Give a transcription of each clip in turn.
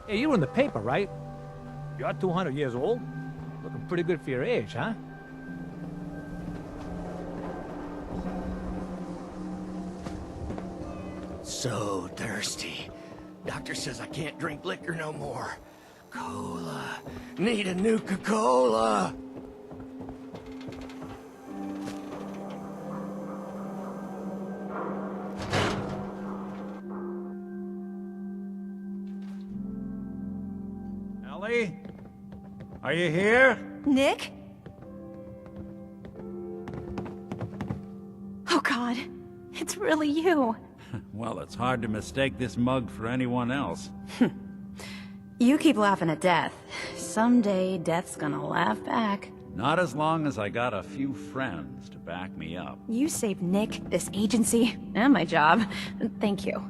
Hey, you were in the paper, right? You're 200 years old? Looking pretty good for your age, huh? So thirsty. Doctor says I can't drink liquor no more. Cola. Need a Nuka-Cola. Ellie? Are you here? Nick? Oh God, it's really you. Well, it's hard to mistake this mug for anyone else. You keep laughing at death. Someday, death's gonna laugh back. Not as long as I got a few friends to back me up. You saved Nick, this agency, and my job. Thank you.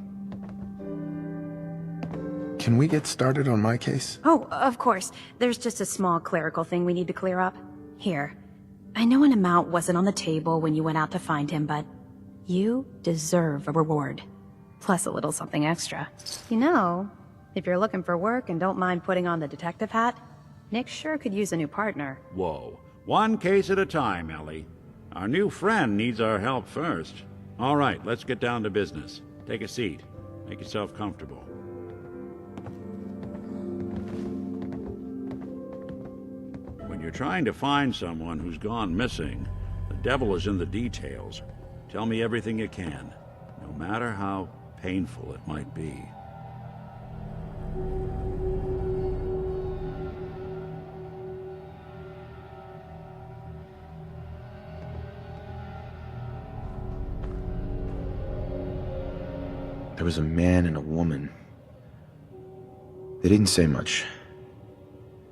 Can we get started on my case? Oh, of course. There's just a small clerical thing we need to clear up. Here. I know an amount wasn't on the table when you went out to find him, but you deserve a reward. Plus a little something extra. You know, if you're looking for work and don't mind putting on the detective hat, Nick sure could use a new partner. Whoa. One case at a time, Ellie. Our new friend needs our help first. All right, let's get down to business. Take a seat. Make yourself comfortable. When you're trying to find someone who's gone missing, the devil is in the details. Tell me everything you can, no matter how painful it might be. There was a man and a woman. They didn't say much,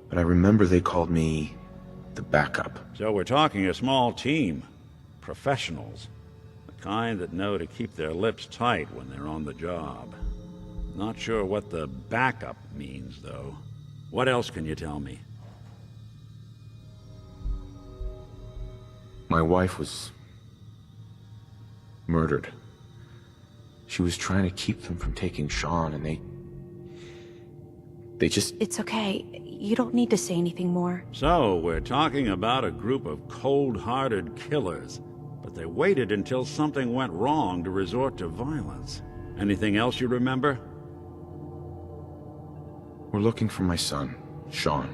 but I remember they called me the backup. So we're talking a small team. Professionals. The kind that know to keep their lips tight when they're on the job. Not sure what the backup means, though. What else can you tell me? My wife was murdered. She was trying to keep them from taking Sean, and they just... It's okay. You don't need to say anything more. So, we're talking about a group of cold-hearted killers, but they waited until something went wrong to resort to violence. Anything else you remember? We're looking for my son, Sean.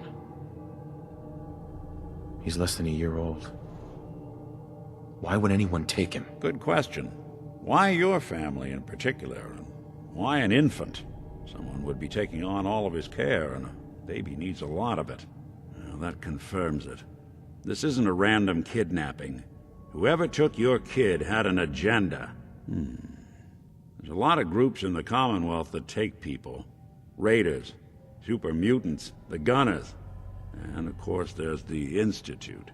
He's less than a year old. Why would anyone take him? Good question. Why your family in particular, and why an infant? Someone would be taking on all of his care, and a baby needs a lot of it. Well, that confirms it. This isn't a random kidnapping. Whoever took your kid had an agenda. There's a lot of groups in the Commonwealth that take people. Raiders, super mutants, the Gunners, and of course there's the Institute.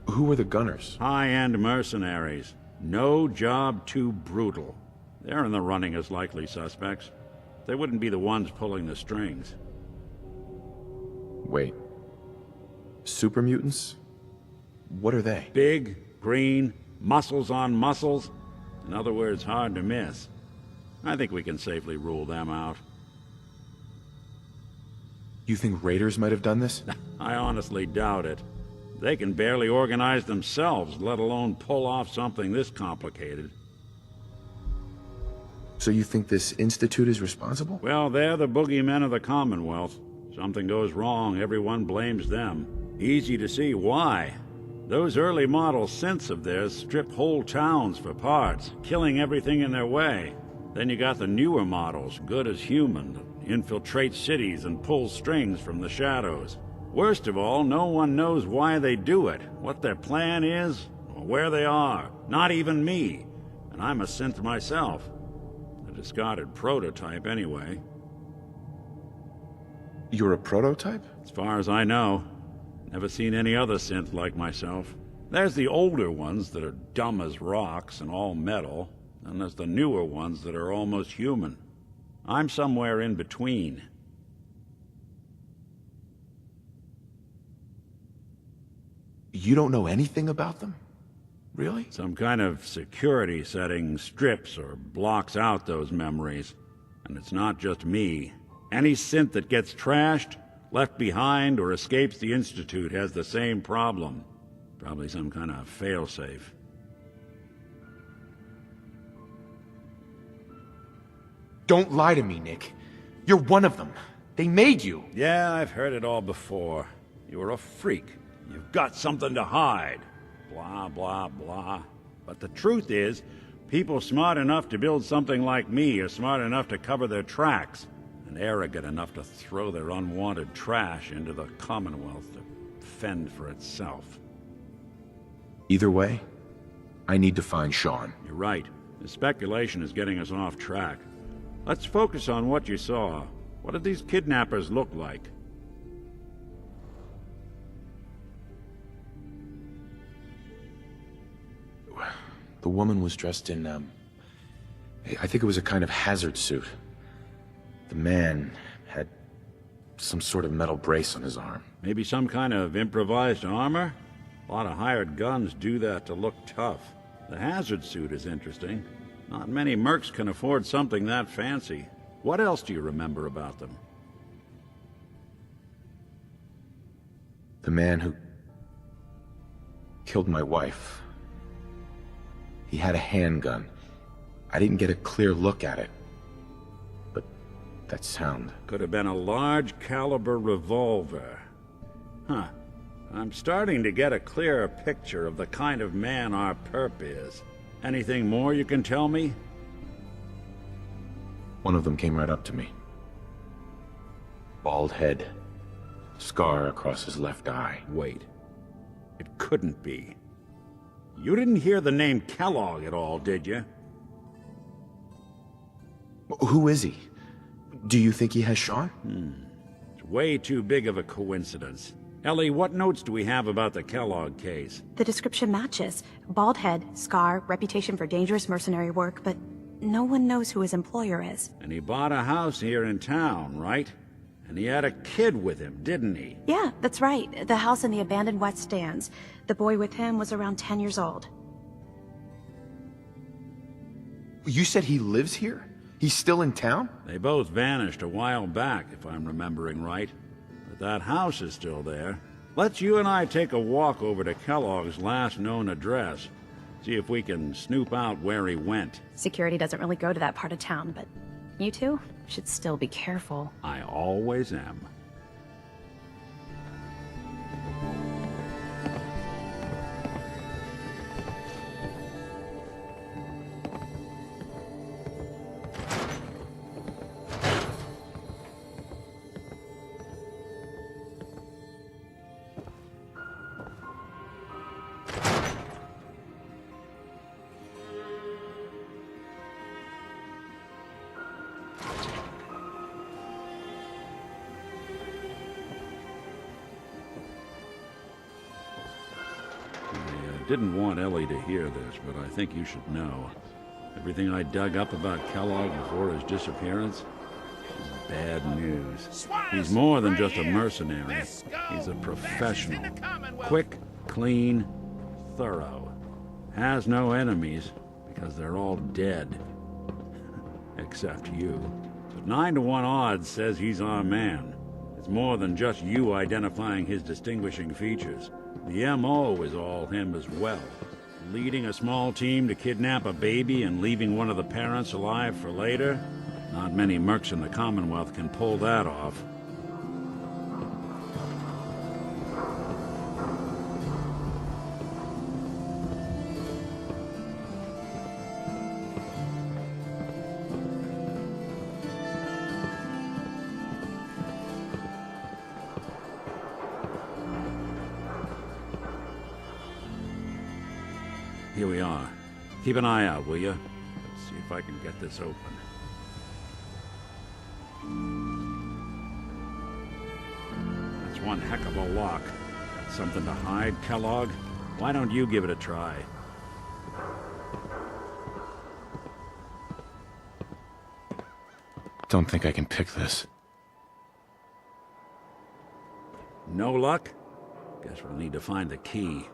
Who are the Gunners? High-end mercenaries. No job too brutal. They're in the running as likely suspects. They wouldn't be the ones pulling the strings. Wait. Super mutants? What are they? Big, green, muscles on muscles. In other words, hard to miss. I think we can safely rule them out. You think raiders might have done this? I honestly doubt it. They can barely organize themselves, let alone pull off something this complicated. So you think this Institute is responsible? Well, they're the boogeymen of the Commonwealth. Something goes wrong, everyone blames them. Easy to see why. Those early model synths of theirs strip whole towns for parts, killing everything in their way. Then you got the newer models, good as human, that infiltrate cities and pull strings from the shadows. Worst of all, no one knows why they do it, what their plan is, or where they are. Not even me. And I'm a synth myself. A discarded prototype, anyway. You're a prototype? As far as I know. Never seen any other synth like myself. There's the older ones that are dumb as rocks and all metal, and there's the newer ones that are almost human. I'm somewhere in between. You don't know anything about them? Really? Some kind of security setting strips or blocks out those memories. And it's not just me. Any synth that gets trashed, left behind, or escapes the Institute has the same problem. Probably some kind of failsafe. Don't lie to me, Nick. You're one of them. They made you. Yeah, I've heard it all before. You're a freak. You've got something to hide. Blah, blah, blah. But the truth is, people smart enough to build something like me are smart enough to cover their tracks, and arrogant enough to throw their unwanted trash into the Commonwealth to fend for itself. Either way, I need to find Sean. You're right. The speculation is getting us off track. Let's focus on what you saw. What did these kidnappers look like? The woman was dressed in, I think it was a kind of hazard suit. The man had some sort of metal brace on his arm. Maybe some kind of improvised armor? A lot of hired guns do that to look tough. The hazard suit is interesting. Not many mercs can afford something that fancy. What else do you remember about them? The man who killed my wife. He had a handgun. I didn't get a clear look at it. But that sound... Could have been a large caliber revolver. Huh. I'm starting to get a clearer picture of the kind of man our perp is. Anything more you can tell me? One of them came right up to me. Bald head. Scar across his left eye. Wait. It couldn't be. You didn't hear the name Kellogg at all, did you? Who is he? Do you think he has Sean? It's way too big of a coincidence. Ellie, what notes do we have about the Kellogg case? The description matches. Bald head, scar, reputation for dangerous mercenary work, but no one knows who his employer is. And he bought a house here in town, right? And he had a kid with him, didn't he? Yeah, that's right. The house in the abandoned West Stands. The boy with him was around 10 years old. You said he lives here? He's still in town? They both vanished a while back, if I'm remembering right. But that house is still there. Let's you and I take a walk over to Kellogg's last known address. See if we can snoop out where he went. Security doesn't really go to that part of town, but you two should still be careful. I always am. Didn't want Ellie to hear this, but I think you should know. Everything I dug up about Kellogg before his disappearance is bad news. He's more than just a mercenary. He's a professional. Quick, clean, thorough. Has no enemies because they're all dead. Except you. But 9-to-1 odds says he's our man. It's more than just you identifying his distinguishing features. The M.O. is all him as well. Leading a small team to kidnap a baby and leaving one of the parents alive for later? Not many mercs in the Commonwealth can pull that off. Here we are. Keep an eye out, will you? Let's see if I can get this open. That's one heck of a lock. Got something to hide, Kellogg? Why don't you give it a try? Don't think I can pick this. No luck? Guess we'll need to find the key.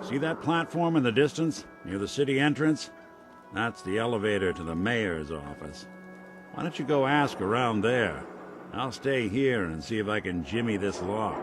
See that platform in the distance, near the city entrance? That's the elevator to the mayor's office. Why don't you go ask around there? I'll stay here and see if I can jimmy this lock.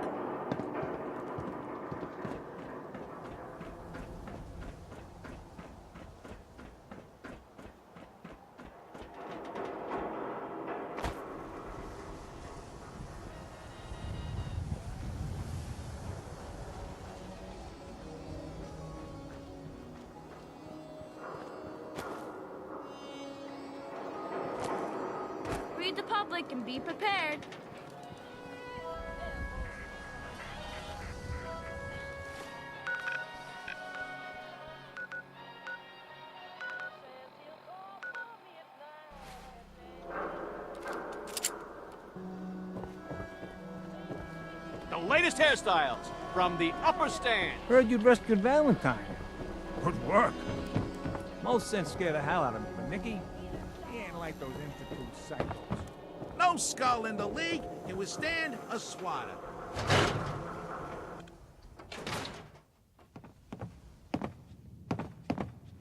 Read the public and be prepared. The latest hairstyles from the upper stand. Heard you'd rescued Valentine. Good work. Most sense scared the hell out of me, but Nicky, he ain't like those Institute psychos. No skull in the league can withstand a swatter.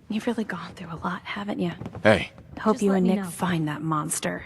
You've really gone through a lot, haven't you? Hey, Hope Just you let and me Nick know. find that monster.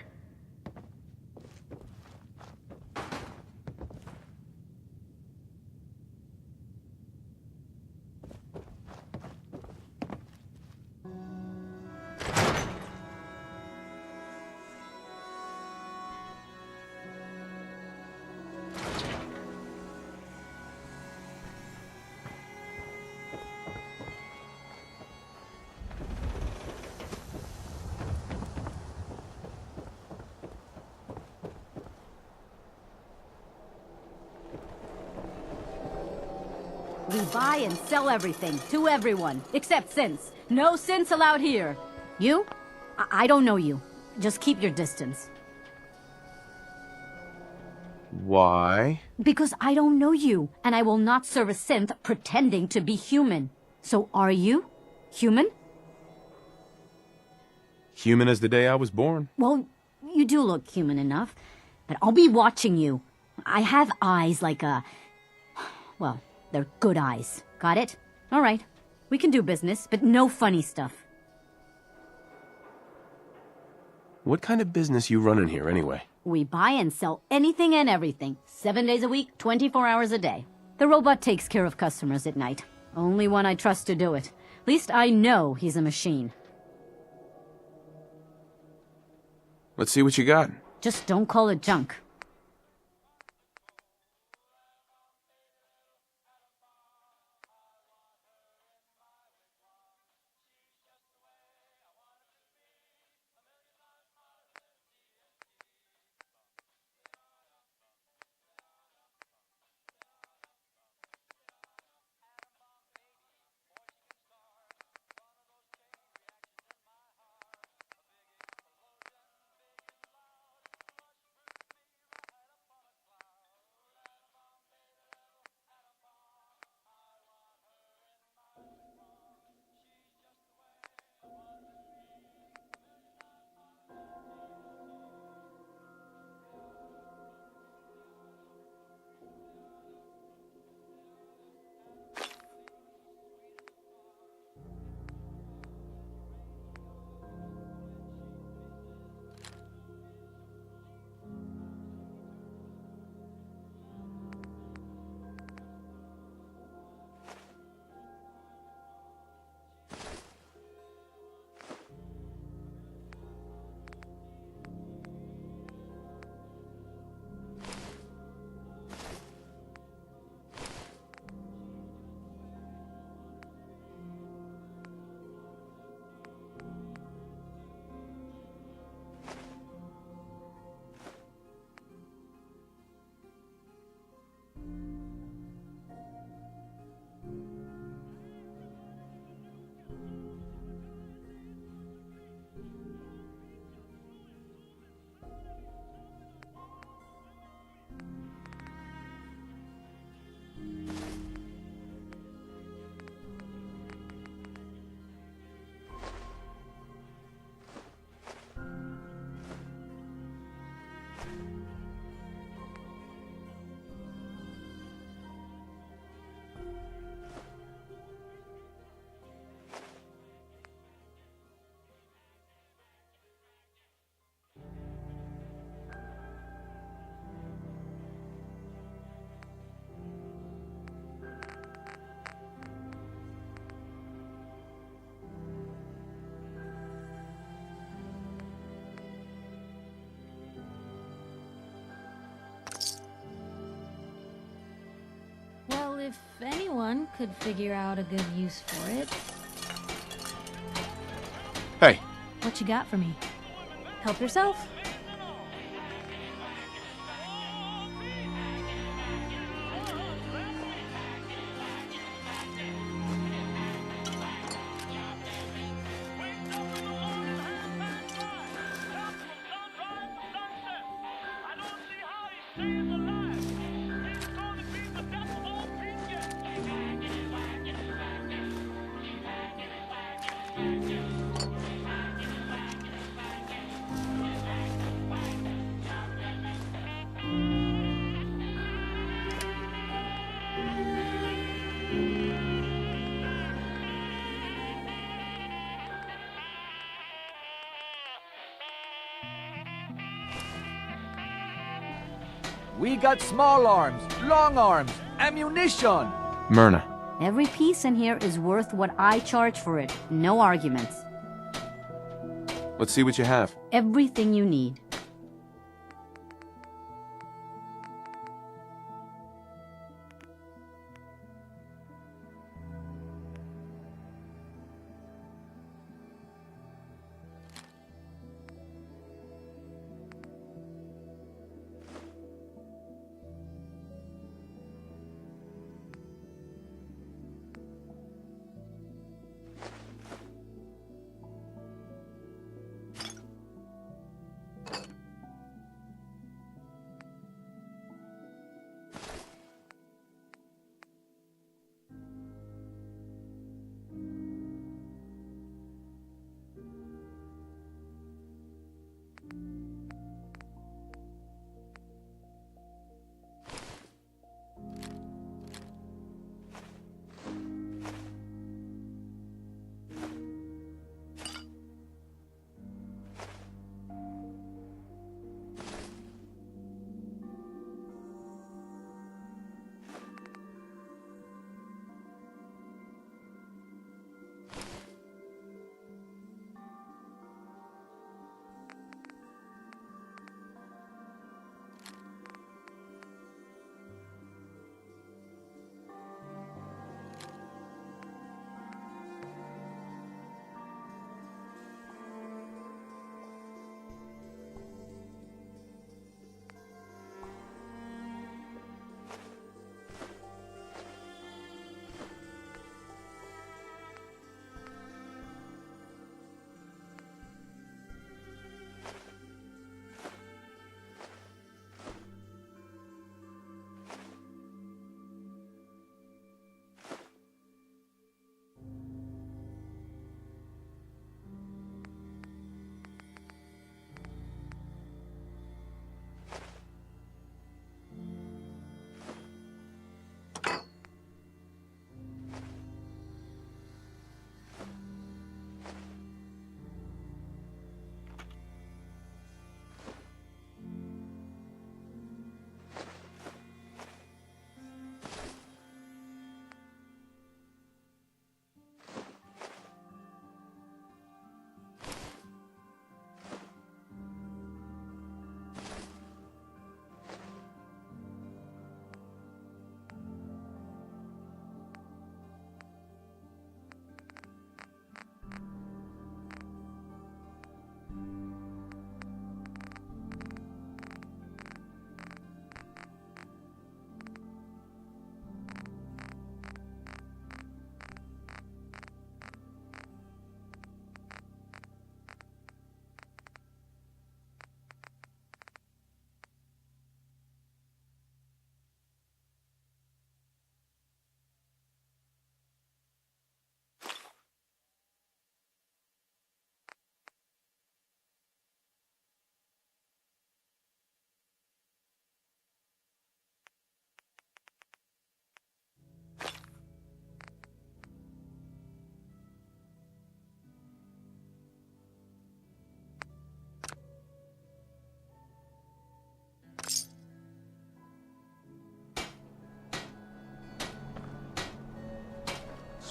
We buy and sell everything, to everyone, except synths. No synths allowed here. You? I don't know you. Just keep your distance. why? Because I don't know you, and I will not serve a synth pretending to be human. So are you? Human? Human as the day I was born. Well, you do look human enough, but I'll be watching you. I have eyes like a... Well, they're good eyes. Got it? All right. We can do business, but no funny stuff. What kind of business you running here anyway? We buy and sell anything and everything. 7 days a week, 24 hours a day. The robot takes care of customers at night. Only one I trust to do it. Least I know he's a machine. Let's see what you got. Just don't call it junk. If anyone could figure out a good use for it. Hey, What you got for me? Help yourself. We got small arms, long arms, ammunition. Myrna. Every piece in here is worth what I charge for it. No arguments. Let's see what you have. Everything you need.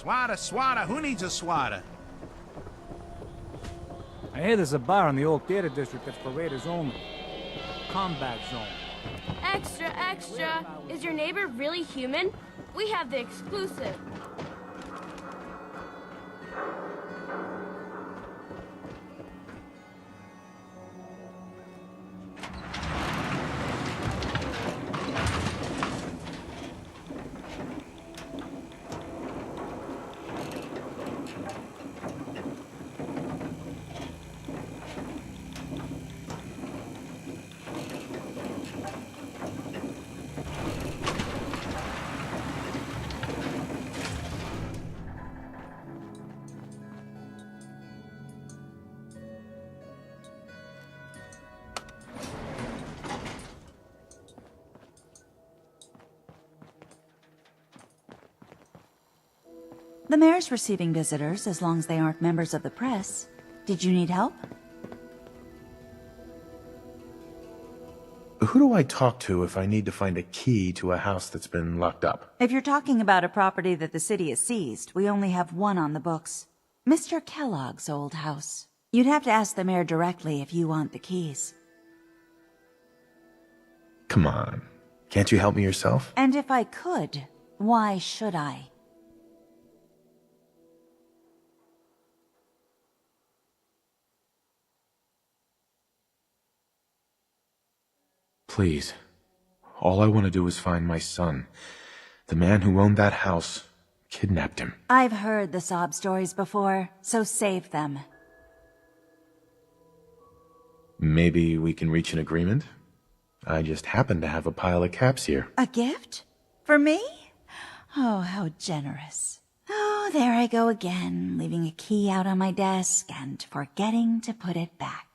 Swatter, swatter, who needs a swatter? I hear there's a bar in the old theater district that's for raiders only. Combat zone. Extra, extra. Is your neighbor really human? We have the exclusive. The mayor's receiving visitors as long as they aren't members of the press. Did you need help? Who do I talk to if I need to find a key to a house that's been locked up? If you're talking about a property that the city has seized, we only have one on the books. Mr. Kellogg's old house. You'd have to ask the mayor directly if you want the keys. Come on. Can't you help me yourself? And if I could, why should I? Please. All I want to do is find my son. The man who owned that house kidnapped him. I've heard the sob stories before, so save them. Maybe we can reach an agreement? I just happen to have a pile of caps here. A gift? For me? Oh, how generous. Oh, there I go again, leaving a key out on my desk and forgetting to put it back.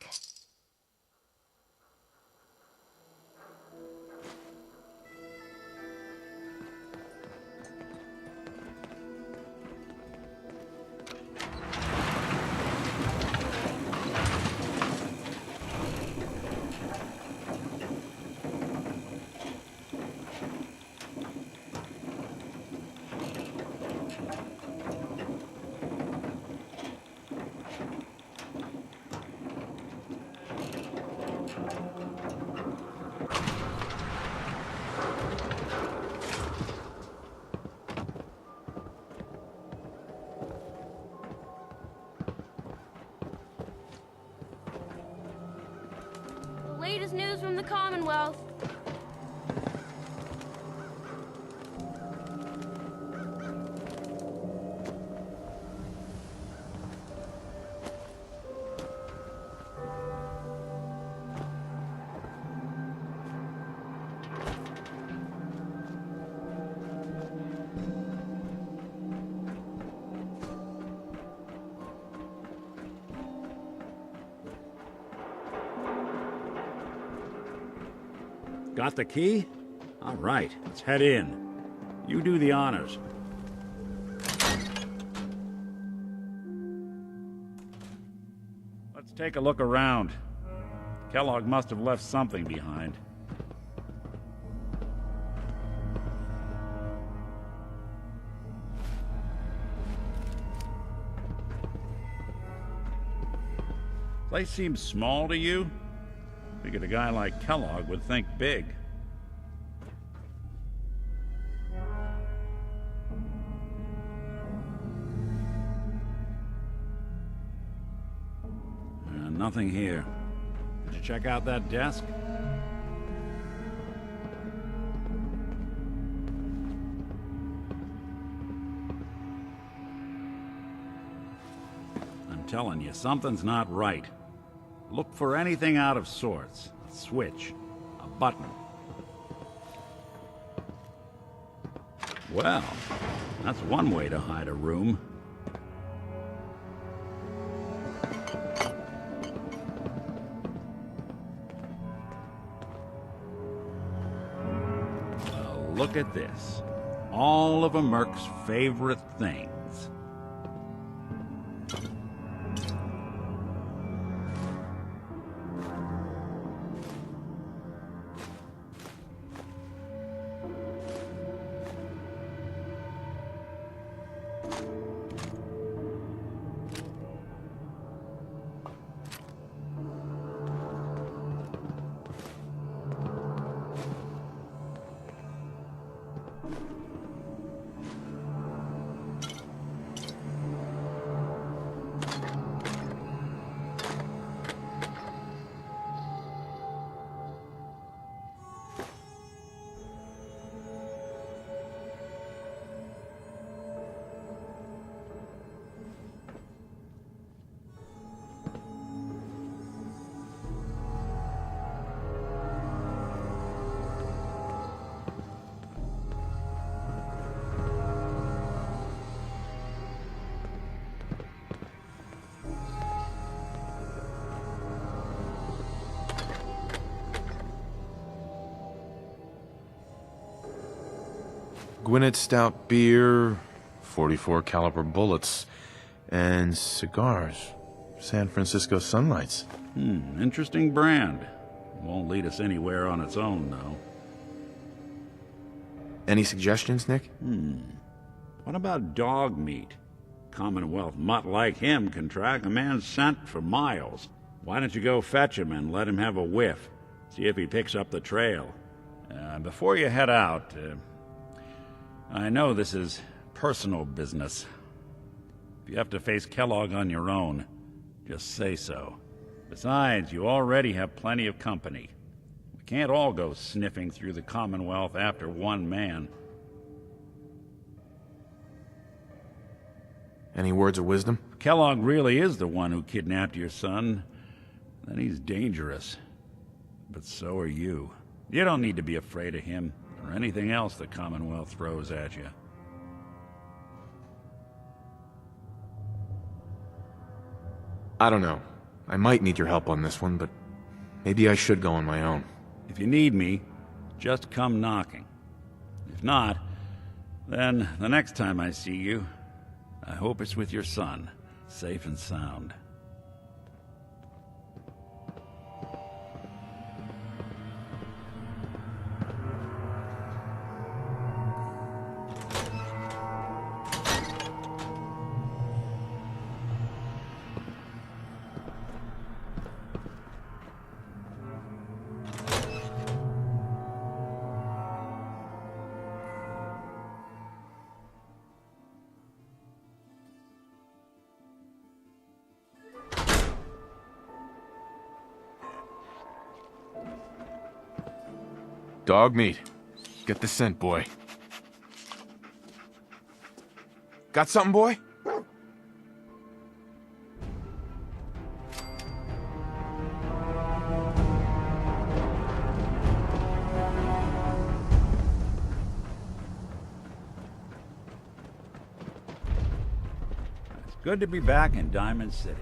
Latest news from the Commonwealth. Got the key? All right, let's head in. You do the honors. Let's take a look around. Kellogg must have left something behind. Place seems small to you? Figured a guy like Kellogg would think big. Nothing here. Did you check out that desk? I'm telling you, something's not right. Look for anything out of sorts. A switch. A button. Well, that's one way to hide a room. Well, look at this. All of a Merc's favorite things. Gwinnett Stout beer, 44 caliber bullets, and cigars. San Francisco Sunlights. Interesting brand. Won't lead us anywhere on its own, though. Any suggestions, Nick? What about dog meat? Commonwealth mutt like him can track a man's scent for miles. Why don't you go fetch him and let him have a whiff? See if he picks up the trail. Before you head out, I know this is personal business. If you have to face Kellogg on your own, just say so. Besides, you already have plenty of company. We can't all go sniffing through the Commonwealth after one man. Any words of wisdom? If Kellogg really is the one who kidnapped your son, then he's dangerous. But so are you. You don't need to be afraid of him, or anything else the Commonwealth throws at you. I don't know. I might need your help on this one, but maybe I should go on my own. If you need me, just come knocking. If not, then the next time I see you, I hope it's with your son, safe and sound. Dog meat. Get the scent, boy. Got something, boy? It's good to be back in Diamond City.